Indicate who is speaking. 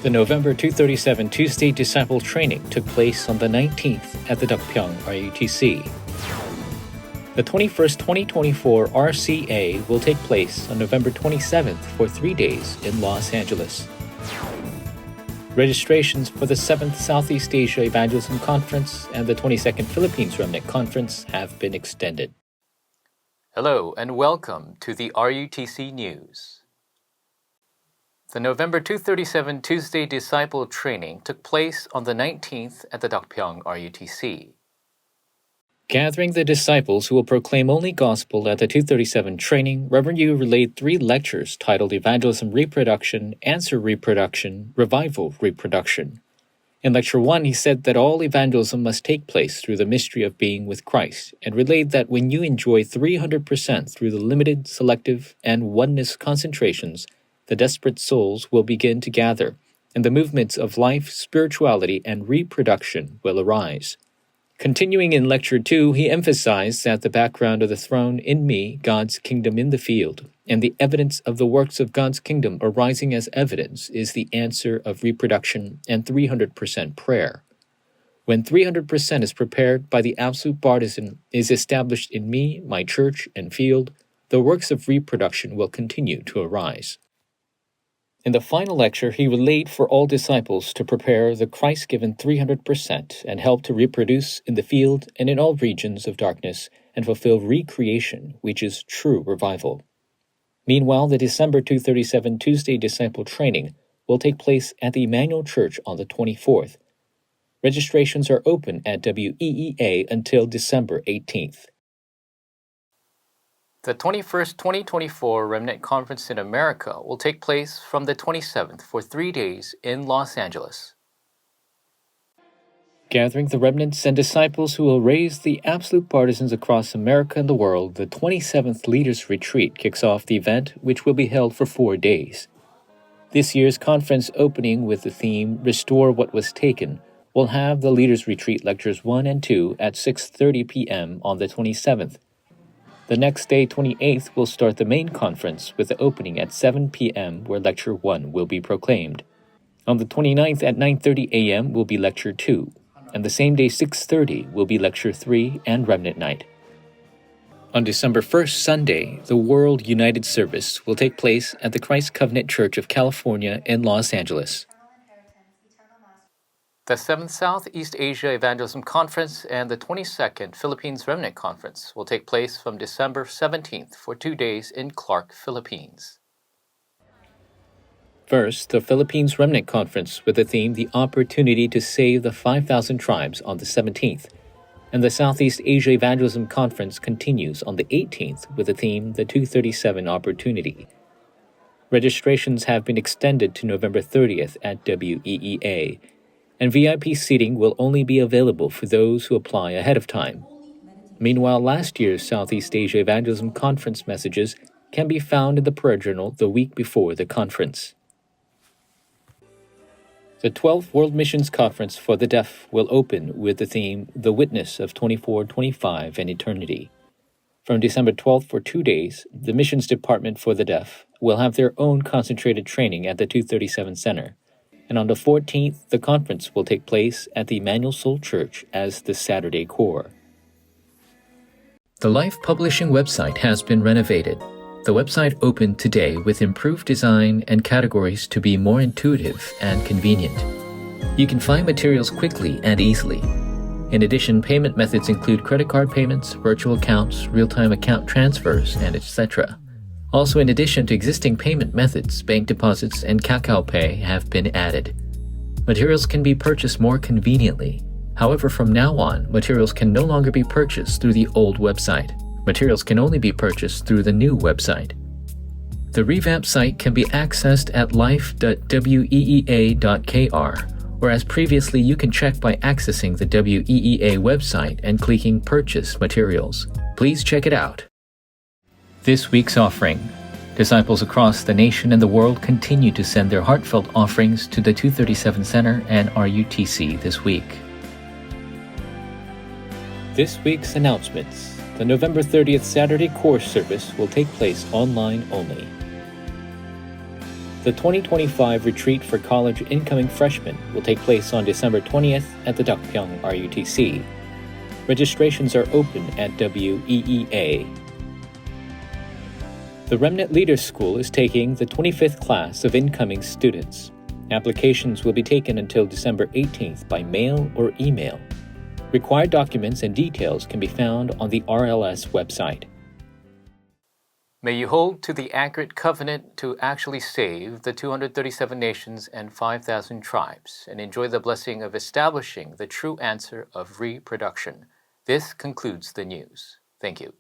Speaker 1: The November 237 Tuesday Disciple Training took place on the 19th at the Deokpyeong RUTC. The 21st 2024 RCA will take place on November 27th for 3 days in Los Angeles. Registrations for the 7th Southeast Asia Evangelism Conference and the 22nd Philippines Remnant Conference have been extended.
Speaker 2: Hello and welcome to the RUTC News. The November 237 Tuesday Disciple Training took place on the 19th at the Deokpyeong RUTC.
Speaker 1: Gathering the disciples who will proclaim only gospel at the 237 training, Reverend Yu relayed 3 lectures titled Evangelism Reproduction, Answer Reproduction, Revival Reproduction. In Lecture 1, he said that all evangelism must take place through the mystery of being with Christ, and relayed that when you enjoy 300% through the limited, selective, and oneness concentrations, the desperate souls will begin to gather, and the movements of life, spirituality, and reproduction will arise. Continuing in Lecture 2, he emphasized that the background of the throne in me, God's kingdom in the field, and the evidence of the works of God's kingdom arising as evidence is the answer of reproduction and 300% prayer. When 300% is prepared by the absolute partisan is established in me, my church, and field, the works of reproduction will continue to arise. In the final lecture, he relayed for all disciples to prepare the Christ-given 300% and help to reproduce in the field and in all regions of darkness and fulfill recreation, which is true revival. Meanwhile, the December 237 Tuesday Disciple Training will take place at the Emmanuel Church on the 24th. Registrations are open at WEEA until December 18th.
Speaker 2: The 21st 2024 Remnant Conference in America will take place from the 27th for 3 days in Los Angeles.
Speaker 1: Gathering the remnants and disciples who will raise the absolute partisans across America and the world, the 27th Leaders Retreat kicks off the event, which will be held for 4 days. This year's conference opening with the theme, Restore What Was Taken, will have the Leaders Retreat Lectures 1 and 2 at 6:30 p.m. on the 27th. The next day, 28th, will start the main conference with the opening at 7 p.m. where Lecture 1 will be proclaimed. On the 29th at 9:30 a.m. will be Lecture 2, and the same day, 6:30, will be Lecture 3 and Remnant Night. On December 1st, Sunday, the World United Service will take place at the Christ Covenant Church of California in Los Angeles.
Speaker 2: The 7th Southeast Asia Evangelism Conference and the 22nd Philippines Remnant Conference will take place from December 17th for 2 days in Clark, Philippines.
Speaker 1: First, the Philippines Remnant Conference with the theme The Opportunity to Save the 5,000 Tribes on the 17th, and the Southeast Asia Evangelism Conference continues on the 18th with the theme The 237 Opportunity. Registrations have been extended to November 30th at WEEA, and VIP seating will only be available for those who apply ahead of time. Meanwhile, last year's Southeast Asia Evangelism Conference messages can be found in the prayer journal the week before the conference. The 12th World Missions Conference for the Deaf will open with the theme The Witness of 24-25 and Eternity. From December 12th for 2 days, the Missions Department for the Deaf will have their own concentrated training at the 237 Center. And on the 14th, the conference will take place at the Emmanuel Soul Church as the Saturday Core. The Life Publishing website has been renovated. The website opened today with improved design and categories to be more intuitive and convenient. You can find materials quickly and easily. In addition, payment methods include credit card payments, virtual accounts, real-time account transfers, and etc. Also, in addition to existing payment methods, bank deposits and Kakao Pay have been added. Materials can be purchased more conveniently. However, from now on, materials can no longer be purchased through the old website. Materials can only be purchased through the new website. The revamped site can be accessed at life.weea.kr, whereas previously you can check by accessing the WEEA website and clicking Purchase Materials. Please check it out. This week's offering. Disciples across the nation and the world continue to send their heartfelt offerings to the 237 Center and RUTC this week. This week's announcements. The November 30th Saturday course service will take place online only. The 2025 Retreat for College Incoming Freshmen will take place on December 20th at the Dakpyeong RUTC. Registrations are open at WEEA. The Remnant Leaders School is taking the 25th class of incoming students. Applications will be taken until December 18th by mail or email. Required documents and details can be found on the RLS website.
Speaker 2: May you hold to the accurate covenant to actually save the 237 nations and 5,000 tribes and enjoy the blessing of establishing the true answer of reproduction. This concludes the news. Thank you.